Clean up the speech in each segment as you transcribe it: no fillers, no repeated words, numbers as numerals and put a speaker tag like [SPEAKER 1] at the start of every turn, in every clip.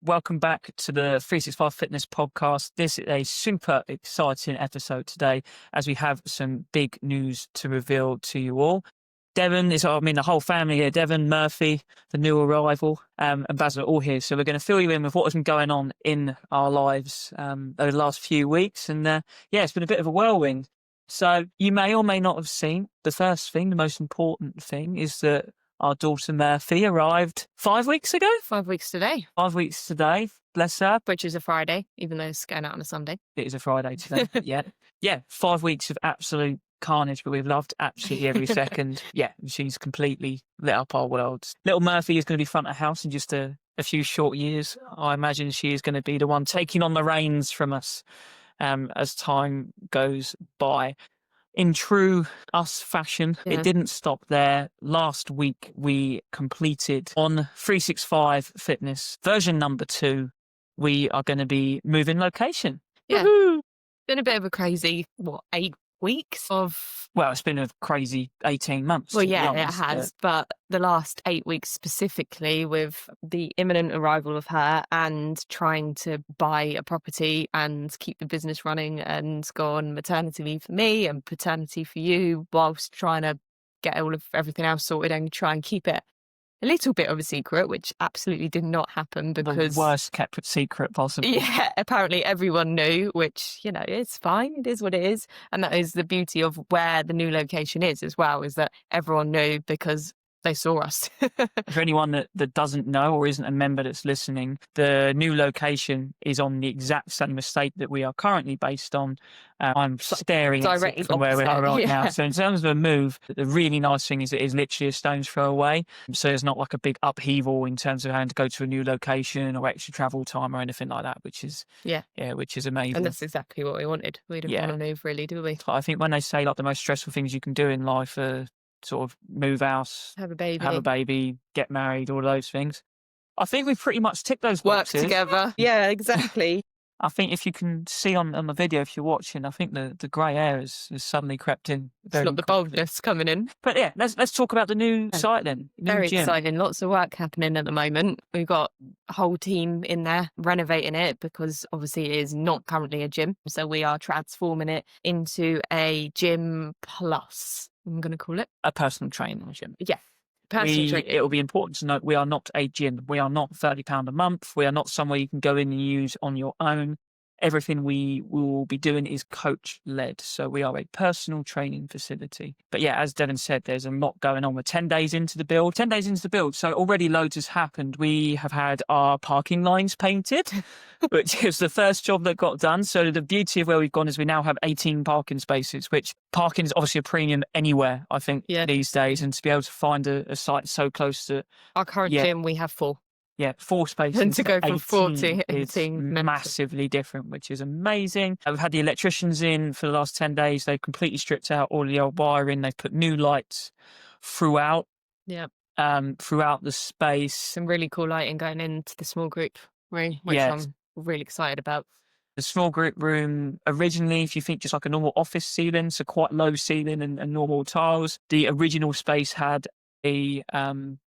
[SPEAKER 1] Welcome back to the 365 Fitness podcast. This is a super exciting episode today as we have some big news to reveal to you all. The whole family here, Devon, Murphy, the new arrival, and Basil are all here. So we're going to fill you in with what has been going on in our lives over the last few weeks. And it's been a bit of a whirlwind. So you may or may not have seen the first thing, the most important thing is that our daughter Murphy arrived 5 weeks ago.
[SPEAKER 2] 5 weeks today.
[SPEAKER 1] 5 weeks today, bless her.
[SPEAKER 2] Which is a Friday, even though it's going out on a Sunday.
[SPEAKER 1] It is a Friday today, yeah. 5 weeks of absolute carnage, but we've loved absolutely every second. Yeah, she's completely lit up our worlds. Little Murphy is going to be front of house in just a few short years. I imagine she is going to be the one taking on the reins from us as time goes by. In true us fashion, It didn't stop there. Last week, we completed on 365 Fitness version number 2. We are going to be moving location.
[SPEAKER 2] Yeah.
[SPEAKER 1] Woohoo!
[SPEAKER 2] Been a bit of a crazy, 8 weeks of...
[SPEAKER 1] Well, it's been a crazy 18 months.
[SPEAKER 2] Well, yeah, it has. But the last 8 weeks specifically, with the imminent arrival of her and trying to buy a property and keep the business running and go on maternity leave for me and paternity for you, whilst trying to get everything else sorted and try and keep it a little bit of a secret, which absolutely did not happen because...
[SPEAKER 1] The worst kept secret possible.
[SPEAKER 2] Yeah, apparently everyone knew, which, it's fine. It is what it is. And that is the beauty of where the new location is as well, is that everyone knew because they saw us.
[SPEAKER 1] For anyone that doesn't know or isn't a member that's listening, the new location is on the exact same estate that we are currently based on. I'm staring at it from where we are right now. So in terms of a move, the really nice thing is it is literally a stone's throw away. So there's not like a big upheaval in terms of having to go to a new location or extra travel time or anything like that, which is amazing.
[SPEAKER 2] And that's exactly what we wanted. We didn't want to move really, do we?
[SPEAKER 1] I think when they say like the most stressful things you can do in life are sort of move house,
[SPEAKER 2] have a baby,
[SPEAKER 1] get married, all those things. I think we pretty much tick those boxes.
[SPEAKER 2] Work together. Yeah, exactly.
[SPEAKER 1] I think if you can see on the video, if you're watching, I think the grey hair has suddenly crept in.
[SPEAKER 2] It's not the boldness coming in.
[SPEAKER 1] But yeah, let's talk about the new site then.
[SPEAKER 2] Very exciting. Lots of work happening at the moment. We've got a whole team in there renovating it because obviously it is not currently a gym. So we are transforming it into a gym plus, I'm going to call it.
[SPEAKER 1] A personal training gym.
[SPEAKER 2] Yeah.
[SPEAKER 1] It will be important to note we are not a gym. We are not £30 a month. We are not somewhere you can go in and use on your own. Everything we will be doing is coach-led. So we are a personal training facility. But yeah, as Devon said, there's a lot going on. We're 10 days into the build. So already loads has happened. We have had our parking lines painted, which is the first job that got done. So the beauty of where we've gone is we now have 18 parking spaces, which parking is obviously a premium anywhere, I think, these days. And to be able to find a site so close to...
[SPEAKER 2] Our current gym, we have 4.
[SPEAKER 1] Yeah, 4 spaces.
[SPEAKER 2] And to go from 4 to 18
[SPEAKER 1] is massively different, which is amazing. We've had the electricians in for the last 10 days. They've completely stripped out all the old wiring. They've put new lights throughout.
[SPEAKER 2] Yeah.
[SPEAKER 1] Throughout the space.
[SPEAKER 2] Some really cool lighting going into the small group room, which I'm really excited about.
[SPEAKER 1] The small group room, originally, if you think just like a normal office ceiling, so quite low ceiling and normal tiles. The original space had a,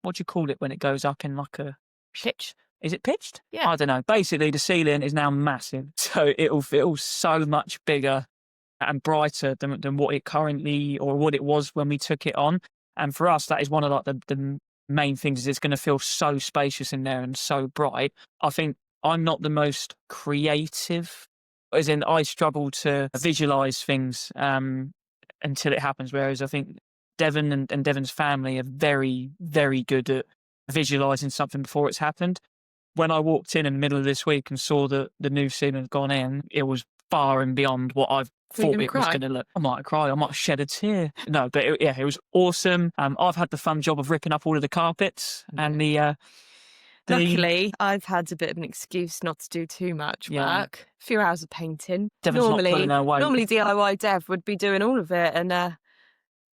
[SPEAKER 1] what do you call it when it goes up in like a...
[SPEAKER 2] pitch.
[SPEAKER 1] Is it pitched?
[SPEAKER 2] Yeah.
[SPEAKER 1] I don't know. Basically, the ceiling is now massive. So it'll feel so much bigger and brighter than what it currently or what it was when we took it on. And for us, that is one of like the main things is it's going to feel so spacious in there and so bright. I think I'm not the most creative, as in I struggle to visualize things until it happens. Whereas I think Devon and Devon's family are very, very good at visualizing something before it's happened. When I walked in the middle of this week and saw that the new ceiling had gone in, it was far and beyond what I've thought it was going to look. I might cry, I might shed a tear. No, but it was awesome. I've had the fun job of ripping up all of the carpets and
[SPEAKER 2] Luckily, I've had a bit of an excuse not to do too much work. A few hours of painting.
[SPEAKER 1] Devon's not pulling her weight.
[SPEAKER 2] Normally DIY Dev would be doing all of it and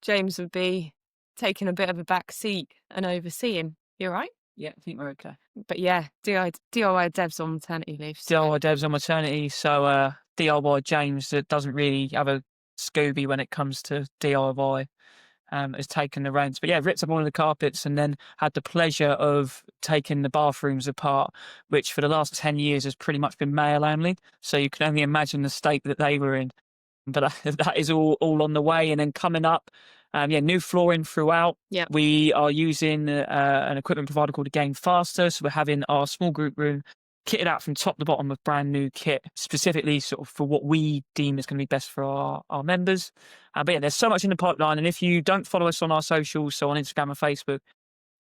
[SPEAKER 2] James would be taking a bit of a back seat and overseeing. You all right?
[SPEAKER 1] Yeah, I think we're okay.
[SPEAKER 2] But yeah, DIY Dev's on maternity leave.
[SPEAKER 1] So. DIY Dev's on maternity, so DIY James that doesn't really have a Scooby when it comes to DIY has taken the reins. But yeah, ripped up all of the carpets and then had the pleasure of taking the bathrooms apart, which for the last 10 years has pretty much been male only. So you can only imagine the state that they were in. But that is all on the way. And then coming up, new flooring throughout.
[SPEAKER 2] Yeah.
[SPEAKER 1] We are using an equipment provider called Again Faster. So we're having our small group room kitted out from top to bottom with brand new kit, specifically sort of for what we deem is going to be best for our members. But yeah, there's so much in the pipeline. And if you don't follow us on our socials, so on Instagram and Facebook,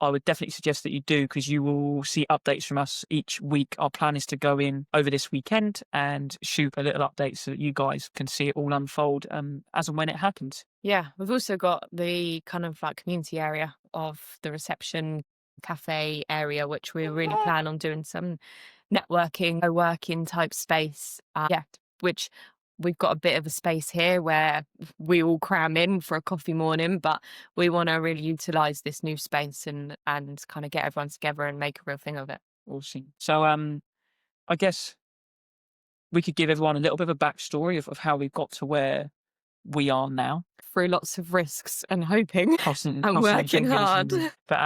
[SPEAKER 1] I would definitely suggest that you do, because you will see updates from us each week. Our plan is to go in over this weekend and shoot a little update so that you guys can see it all unfold as and when it happens.
[SPEAKER 2] Yeah, we've also got the kind of like community area of the reception cafe area, which we really plan on doing some networking, co-working type space. Which we've got a bit of a space here where we all cram in for a coffee morning, but we want to really utilize this new space and kind of get everyone together and make a real thing of it.
[SPEAKER 1] Awesome. So I guess we could give everyone a little bit of a backstory of how we got to where we are now.
[SPEAKER 2] Through lots of risks and hoping and working hard.
[SPEAKER 1] But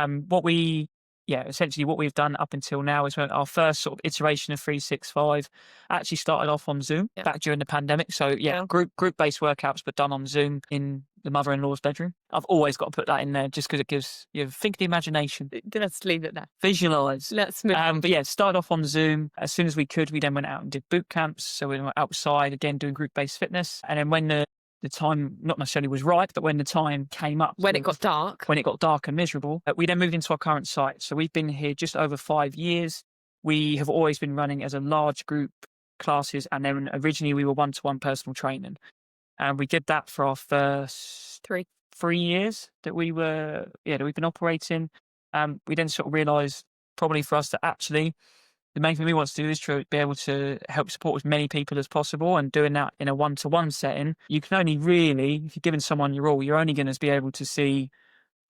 [SPEAKER 1] essentially what we've done up until now is our first sort of iteration of 365 actually started off on Zoom back during the pandemic. So group-based workouts, but done on Zoom in the mother-in-law's bedroom. I've always got to put that in there just because it gives you think the imagination.
[SPEAKER 2] Let's leave it there.
[SPEAKER 1] Visualize.
[SPEAKER 2] Let's move.
[SPEAKER 1] But yeah, started off on Zoom. As soon as we could, we then went out and did boot camps. So we were outside again doing group-based fitness. And then when the time not necessarily was right, but when the time came up,
[SPEAKER 2] when it got dark
[SPEAKER 1] and miserable, we then moved into our current site. So we've been here just over 5 years. We have always been running as a large group classes, and then originally we were one-to-one personal training, and we did that for our first 3 years that we've been operating. We then sort of realised, probably for us, that actually the main thing we want to do is to be able to help support as many people as possible, and doing that in a one-to-one setting. You can only really, if you're giving someone your all, you're only going to be able to see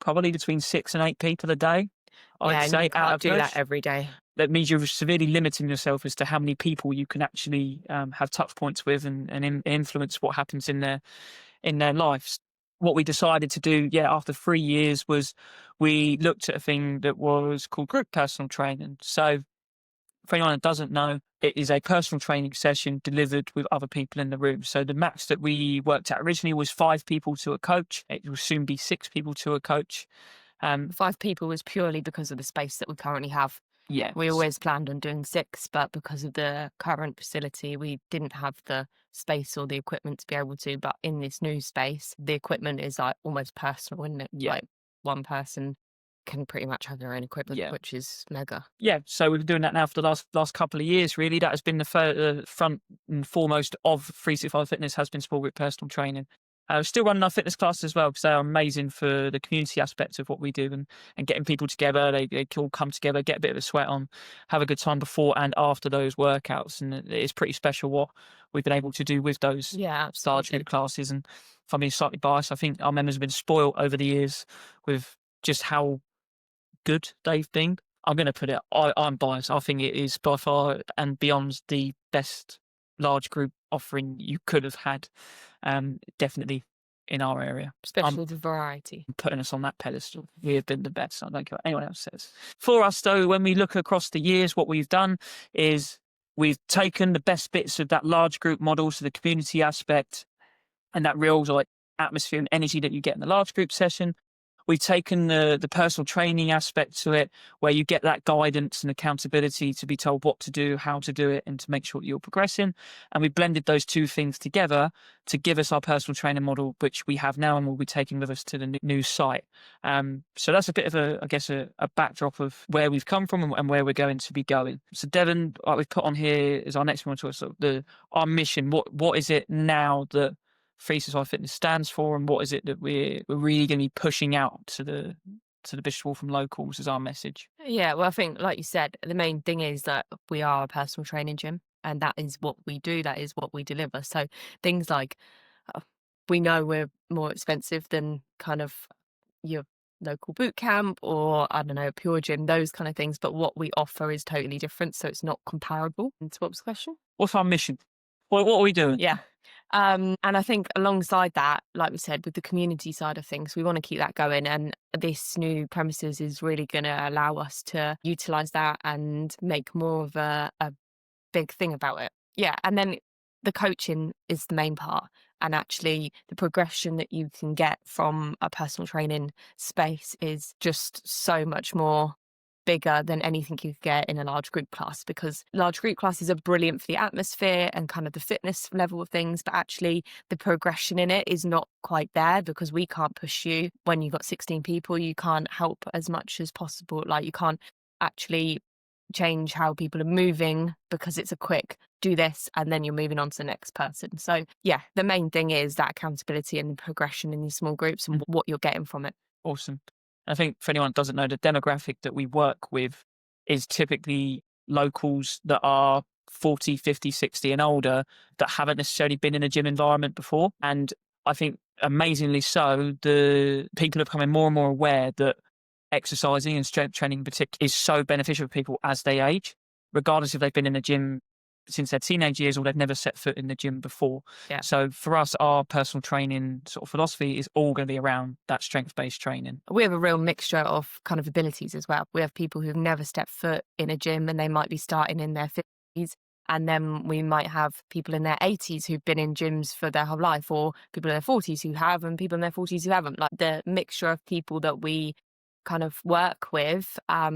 [SPEAKER 1] probably between 6 and 8 people a day. I'd say
[SPEAKER 2] you can't do that every day.
[SPEAKER 1] That means you're severely limiting yourself as to how many people you can actually have touch points with and influence what happens in their lives. What we decided to do, after 3 years, was we looked at a thing that was called group personal training. So for anyone that doesn't know, it is a personal training session delivered with other people in the room. So the max that we worked at originally was 5 people to a coach. It will soon be 6 people to a coach.
[SPEAKER 2] 5 people was purely because of the space that we currently have.
[SPEAKER 1] Yeah.
[SPEAKER 2] We always planned on doing 6, but because of the current facility, we didn't have the space or the equipment to be able to. But in this new space, the equipment is like almost personal, isn't it?
[SPEAKER 1] Yeah.
[SPEAKER 2] Like one person can pretty much have their own equipment, which is mega.
[SPEAKER 1] Yeah, so we've been doing that now for the last couple of years, really. That has been the front and foremost of 365 Fitness, has been sport group personal training. Still running our fitness classes as well, because they are amazing for the community aspect of what we do and getting people together. They all come together, get a bit of a sweat on, have a good time before and after those workouts. And it's pretty special what we've been able to do with those large group classes. And if I'm being slightly biased, I think our members have been spoiled over the years with just how good they've been. I'm going to put it, I'm biased. I think it is by far and beyond the best large group offering you could have had, definitely in our area.
[SPEAKER 2] Especially the variety.
[SPEAKER 1] Putting us on that pedestal. We have been the best. I don't care what anyone else says. For us, though, when we look across the years, what we've done is we've taken the best bits of that large group model, so the community aspect and that real atmosphere and energy that you get in the large group session. We've taken the personal training aspect to it, where you get that guidance and accountability to be told what to do, how to do it, and to make sure that you're progressing. And we blended those two things together to give us our personal training model, which we have now and will be taking with us to the new site. So that's a bit of a backdrop of where we've come from and where we're going to be going. So Devon, what we've put on here is our next one, sort of our mission. What is it now that 365 Fitness stands for, and what is it that we're really going to be pushing out to the Bishop Waltham locals as our message?
[SPEAKER 2] Yeah, well, I think, like you said, the main thing is that we are a personal training gym, and that is what we do. That is what we deliver. So things like we know we're more expensive than kind of your local boot camp or, I don't know, pure gym, those kind of things. But what we offer is totally different, so it's not comparable. And so what was the question?
[SPEAKER 1] What's our mission? What are we doing?
[SPEAKER 2] Yeah. And I think alongside that, like we said, with the community side of things, we want to keep that going. And this new premises is really going to allow us to utilize that and make more of a big thing about it. Yeah. And then the coaching is the main part. And actually, the progression that you can get from a personal training space is just so much more bigger than anything you could get in a large group class, because large group classes are brilliant for the atmosphere and kind of the fitness level of things, but actually the progression in it is not quite there, because we can't push you when you've got 16 people. You can't help as much as possible. Like, you can't actually change how people are moving, because it's a quick do this and then you're moving on to the next person. So yeah, the main thing is that accountability and the progression in these small groups and what you're getting from it.
[SPEAKER 1] Awesome. I think for anyone that doesn't know, the demographic that we work with is typically locals that are 40, 50, 60 and older that haven't necessarily been in a gym environment before. And I think amazingly so, the people are becoming more and more aware that exercising and strength training in particular is so beneficial for people as they age, regardless if they've been in a gym since their teenage years or they've never set foot in the gym before.
[SPEAKER 2] Yeah.
[SPEAKER 1] So for us, our personal training sort of philosophy is all going to be around that strength-based training.
[SPEAKER 2] We have a real mixture of kind of abilities as well. We have people who've never stepped foot in a gym and they might be starting in their 50s. And then we might have people in their 80s who've been in gyms for their whole life, or people in their 40s who have, and people in their 40s who haven't. Like, the mixture of people that we kind of work with are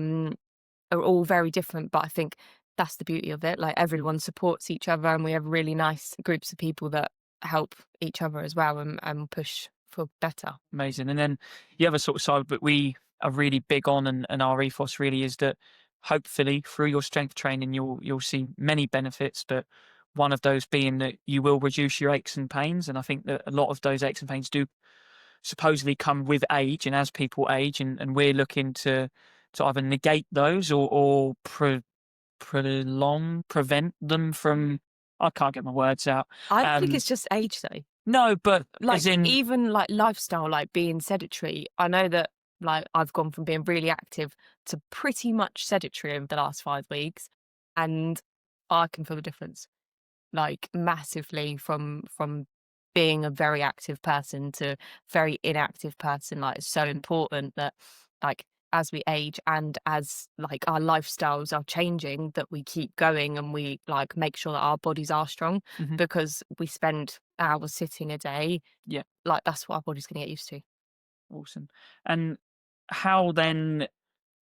[SPEAKER 2] all very different, but I think that's the beauty of it. Like, everyone supports each other, and we have really nice groups of people that help each other as well and push for better.
[SPEAKER 1] Amazing. And then the other sort of side that we are really big on, and our ethos really is that hopefully through your strength training you'll see many benefits, but one of those being that you will reduce your aches and pains. And I think that a lot of those aches and pains do supposedly come with age, and as people age, and we're looking to either negate those or prevent them from. I can't get my words out.
[SPEAKER 2] I think it's just age though.
[SPEAKER 1] No, but
[SPEAKER 2] Like,
[SPEAKER 1] as in,
[SPEAKER 2] even like lifestyle, like being sedentary. I know that, like, I've gone from being really active to pretty much sedentary over the last 5 weeks, and I can feel the difference, like, massively, from being a very active person to very inactive person. Like, it's so important that, like, as we age and as, like, our lifestyles are changing, that we keep going and we, like, make sure that our bodies are strong,
[SPEAKER 1] Mhm.
[SPEAKER 2] because we spend hours sitting a day.
[SPEAKER 1] Yeah.
[SPEAKER 2] Like, that's what our body's going to get used to.
[SPEAKER 1] Awesome. And how then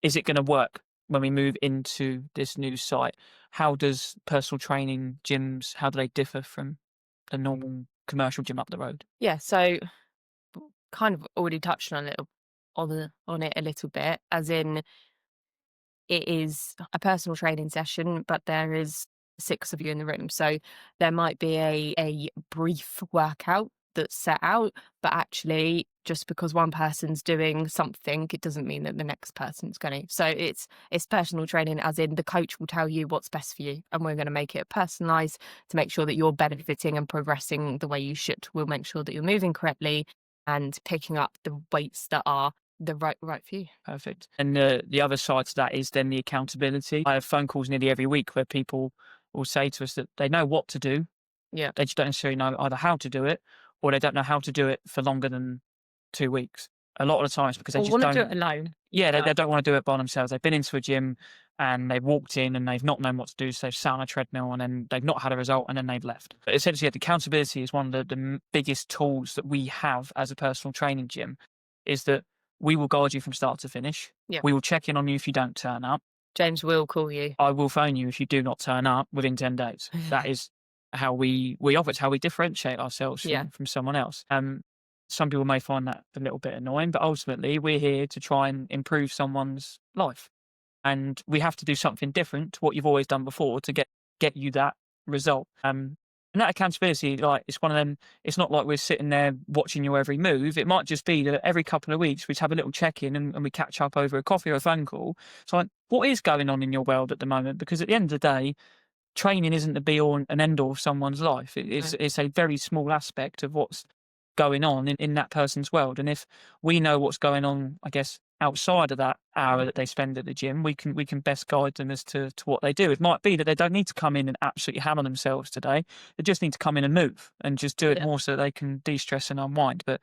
[SPEAKER 1] is it going to work when we move into this new site? How does personal training gyms, how do they differ from the normal commercial gym up the road?
[SPEAKER 2] Yeah, so kind of already touched on it a little bit, as in, it is a personal training session, but there is 6 of you in the room. So there might be a brief workout that's set out, but actually, just because one person's doing something, it doesn't mean that the next person's going to. So it's personal training, as in the coach will tell you what's best for you, and we're going to make it personalised to make sure that you're benefiting and progressing the way you should. We'll make sure that you're moving correctly and picking up the weights that are the right for you.
[SPEAKER 1] Perfect. And the other side to that is then the accountability. I have phone calls nearly every week where people will say to us that they know what to do.
[SPEAKER 2] Yeah.
[SPEAKER 1] They just don't necessarily know either how to do it, or they don't know how to do it for longer than 2 weeks. A lot of the times because they
[SPEAKER 2] Or
[SPEAKER 1] just
[SPEAKER 2] want to
[SPEAKER 1] don't.
[SPEAKER 2] do it alone.
[SPEAKER 1] Yeah,
[SPEAKER 2] Yeah.
[SPEAKER 1] they don't want to do it by themselves. They've been into a gym and they've walked in and they've not known what to do. So they've sat on a treadmill and then they've not had a result and then they've left. But essentially, the accountability is one of the biggest tools that we have as a personal training gym, is that we will guide you from start to finish.
[SPEAKER 2] Yeah.
[SPEAKER 1] We will check in on you if you don't turn up.
[SPEAKER 2] James will call you.
[SPEAKER 1] I will phone you if you do not turn up within 10 days. That is how we offer. It's how we differentiate ourselves from someone else. Some people may find that a little bit annoying, but ultimately we're here to try and improve someone's life. And we have to do something different to what you've always done before to get you that result. And that accountability, like, it's one of them, it's not like we're sitting there watching your every move. It might just be that every couple of weeks we have a little check-in and we catch up over a coffee or a phone call. So, like, what is going on in your world at the moment? Because at the end of the day, training isn't the be-all and end-all of someone's life. It's a very small aspect of what's going on in that person's world. And if we know what's going on, I guess, outside of that hour that they spend at the gym, we can best guide them as to what they do. It might be that they don't need to come in and absolutely hammer themselves today. They just need to come in and move and just do it
[SPEAKER 2] Yeah.
[SPEAKER 1] more so they can de-stress and unwind. But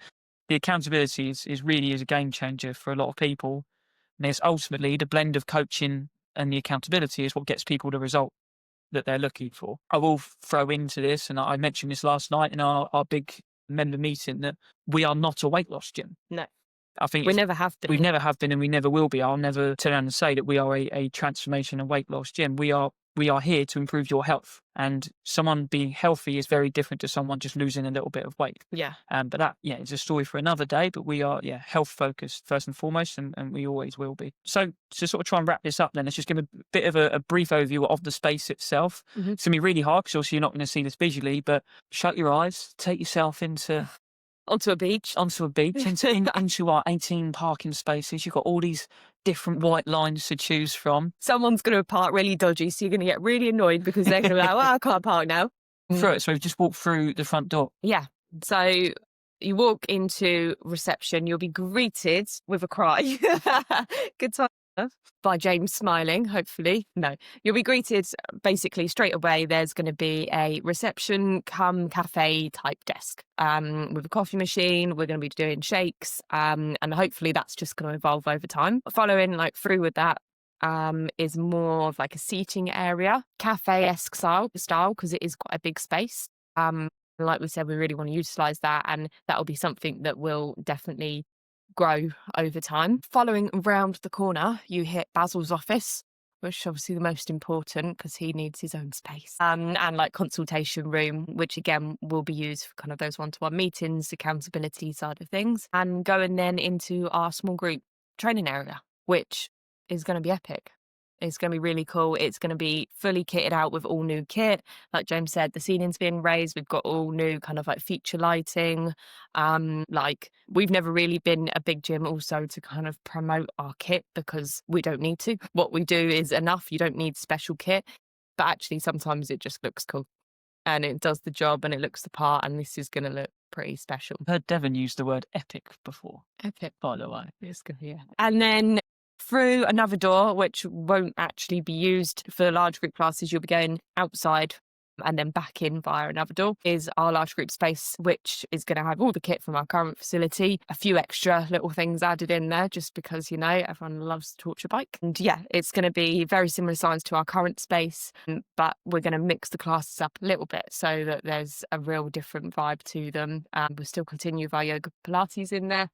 [SPEAKER 1] the accountability is really is a game changer for a lot of people. And it's ultimately the blend of coaching and the accountability is what gets people the result that they're looking for. I will throw into this, and I mentioned this last night in our big member meeting, that we are not a weight loss gym.
[SPEAKER 2] No.
[SPEAKER 1] I think
[SPEAKER 2] We never have
[SPEAKER 1] we
[SPEAKER 2] been.
[SPEAKER 1] never have been and we never will be. I'll never turn around and say that we are a transformation and weight loss gym. We are here to improve your health. And someone being healthy is very different to someone just losing a little bit of weight.
[SPEAKER 2] Yeah.
[SPEAKER 1] But that, is a story for another day. But we are, health focused first and foremost, and we always will be. So to sort of try and wrap this up then, let's just give a bit of a brief overview of the space itself. It's going to be really hard because obviously you're not going to see this visually, but shut your eyes, take yourself
[SPEAKER 2] Onto a beach.
[SPEAKER 1] into our 18 parking spaces. You've got all these different white lines to choose from.
[SPEAKER 2] Someone's going to park really dodgy, so you're going to get really annoyed because they're going to be like, well, I can't park now.
[SPEAKER 1] Through it. So we've just walked through the front door.
[SPEAKER 2] Yeah. So you walk into reception, you'll be greeted with a cry. Good time. By James smiling, hopefully. No, you'll be greeted basically straight away. There's going to be a reception cum cafe type desk with a coffee machine. We're going to be doing shakes, and hopefully that's just going to evolve over time. Following through with that is more of like a seating area, cafe-esque style because it is quite a big space. Like we said, we really want to utilize that, and that will be something that will definitely grow over time. Following around the corner, you hit Basil's office, which is obviously the most important because he needs his own space. And consultation room, which again will be used for kind of those one-to-one meetings, accountability side of things. And going then into our small group training area, which is going to be epic. It's going to be really cool. It's going to be fully kitted out with all new kit. Like James said, the ceiling's being raised. We've got all new kind of feature lighting. We've never really been a big gym also to kind of promote our kit because we don't need to. What we do is enough. You don't need special kit. But actually, sometimes it just looks cool. And it does the job and it looks the part. And this is going to look pretty special.
[SPEAKER 1] I've heard Devon use the word epic before.
[SPEAKER 2] Epic.
[SPEAKER 1] By the way.
[SPEAKER 2] It's good, yeah. And then through another door, which won't actually be used for large group classes, you'll be going outside and then back in via another door, is our large group space, which is going to have all the kit from our current facility, a few extra little things added in there just because, everyone loves the torture bike. And yeah, it's going to be very similar size to our current space, but we're going to mix the classes up a little bit so that there's a real different vibe to them. We'll still continue with our yoga Pilates in there.